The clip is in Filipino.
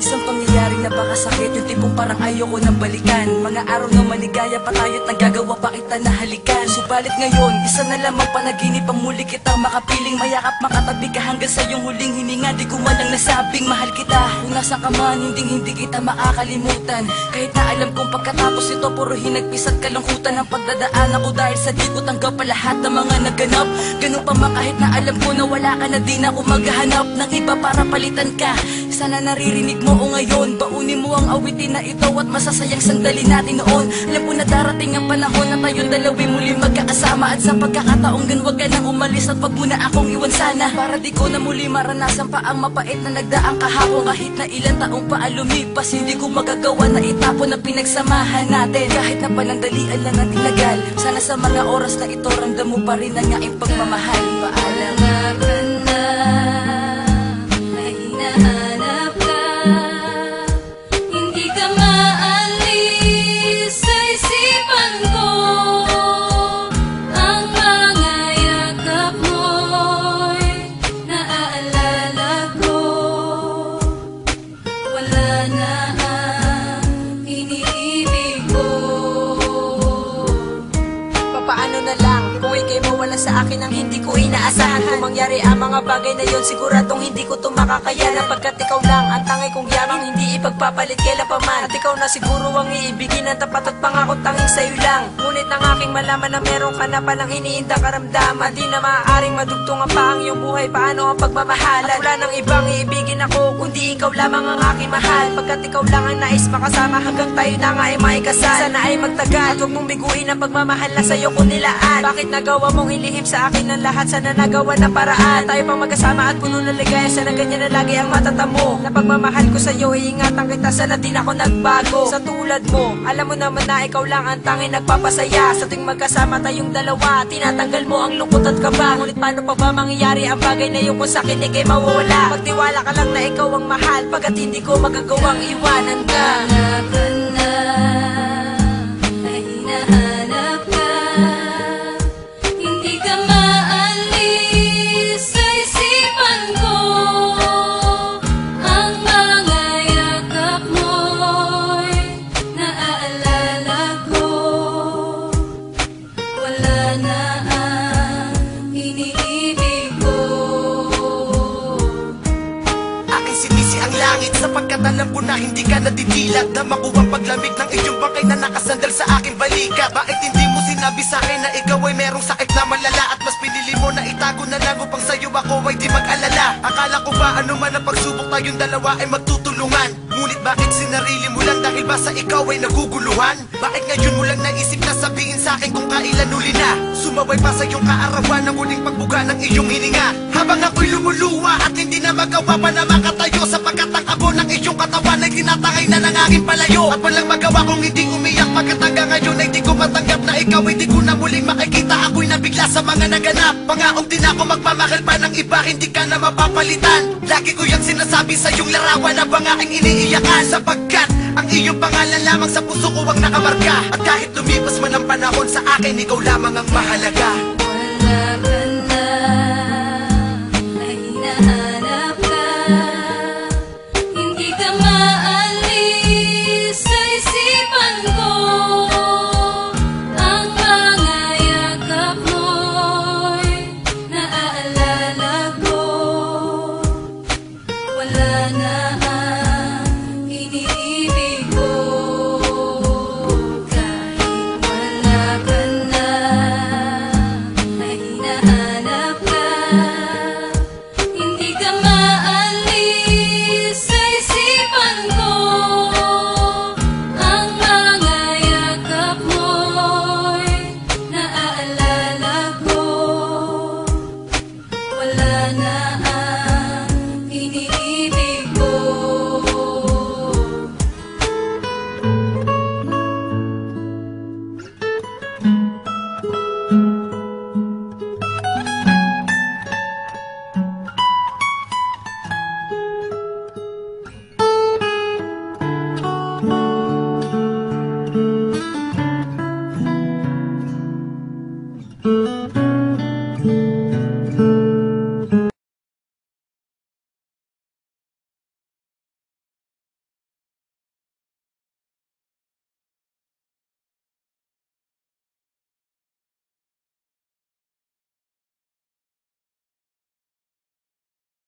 Isang pangyayaring napakasakit, yung tipong parang ayoko nang balikan. Mga araw na maligaya pa tayo't naggagawa pa kita na halikan. Subalit ngayon, isa na lamang panaginip ang muli kitang makapiling. Mayakap makatabi ka hanggang sa iyong huling hininga. Di ko man lang nasabing mahal kita. Kung nasa ka man, hindi kita makakalimutan. Kahit na alam kong pagkatapos ito puro hinagpis at kalungkutan ang pagdadaan ako. Dahil sa di ko tanggap pa lahat ng mga naganap. Ganun pa man kahit na alam ko na wala ka na, di na ako maghahanap ng iba para palitan ka. Sana naririnig mo o ngayon, baunin mo ang awitin na ito at masasayang sandali natin noon. Alam ko na darating ang panahon na tayong dalawi muli magkakasama. At sa pagkakataong gan wag ka nang umalis at wag mo na akong iwan sana. Para di ko na muli maranasan pa ang mapait na nagdaang kahapon. Kahit na ilang taong pa lumipas, hindi ko magagawa na itapon na pinagsamahan natin. Kahit na panandalian lang ang tinagal, sana sa mga oras na ito ramdam mo pa rin ang aking pagmamahal. Paalam na ka na, na hinahanap ka. Hindi ka maalis sa isipan ko. Ang mga yakap mo'y naaalala ko. Wala na ang iniibig ko. Papaano na lang kung ika'y mawala sa akin ang hindi ko inaasahan. Kung mangyari ang mga bagay na yon, siguradong hindi ko ito makakayanan. Pagkat ikaw lang ang tangay kong yamang hindi ipagpapalit kailan pa man. At ikaw na siguro ang iibigin ng tapat at pangako tanging sa'yo lang. Ngunit nang aking malaman na meron ka na palang iniindang karamdaman, di na maaaring madugtungan pa ang iyong buhay. Paano ang pagmamahalan? At wala nang ibang iibigin ako kundi ikaw lamang ang aking mahal. Pagkat ikaw lang ang nais makasama hanggang tayo na nga ay maikasal. Sana ay magtagal, huwag mong biguin ang pagmamahal na sa'yo ko nilaan. Bakit nagawa mong ilihim sa akin ang lahat? Sana nagawa ng paraan, tayo pang magkasama at puno ng ligaya. Sana ganyan na lagi ang matatamo na pagmamahal ko sa'yo. Iingatan kita, sana din ako nagbago. Sa tulad mo, alam mo naman na ikaw lang ang tanging nagpapasaya. Sa tuwing magkasama tayong dalawa, tinatanggal mo ang lungkot at kaba. Ngunit paano pa ba mangyayari ang bagay na yung kung sakit ika'y mawawala? Magtiwala ka lang na ikaw ang mahal, pagkat hindi ko magagawang iwanan ka. Sapagkat alam ko na hindi ka nadidilat na makuwang paglamig ng iyong bangkay na nakasandal sa aking balikat. Bakit hindi mo sinabi sa akin na ikaw ay merong sakit na malala? At mas pinili mo na itago na lang upang sa'yo ako ay di mag-alala. Akala ko ba ano man ang pagsubok tayong dalawa ay magtutulungan? Ngunit bakit sinarili mo lang dahil ba sa ikaw ay naguguluhan? Bakit ngayon mo lang naisip na sabihin sa akin kung kailan uli na? Sumabay pa sa iyong kaarawan ng muling pagbuga ng iyong hininga. Habang ako'y lumuluwa at hindi na magawa pa na makatayo, sapagkat ang abo ng iyong katawan ay tinatangay na ng aking palayo. At walang magawa kung hindi umiyak, pagkat hanggang ngayon ay di ko matanggap na ikaw ay di ko na muling makikita. Ako'y nabigla sa mga naganap. Pangaong din ako magmamahal pa ng iba, hindi ka na mapapalitan. Lagi ko yung sinasabi sa iyong larawan na bang aking iniiyakan, sapagkat ang iyong pangalan lamang sa puso ko ang nakamarka. At kahit lumipas man ang panahon sa akin, ikaw lamang ang mahalaga. Wala ka na, na hinahanap ka. Hindi ka maalis sa isipan ko. Ang mga yakap mo'y naaalala ko. Wala na ang iniibig ko. Kahit wala ka na, na hinahanap Thank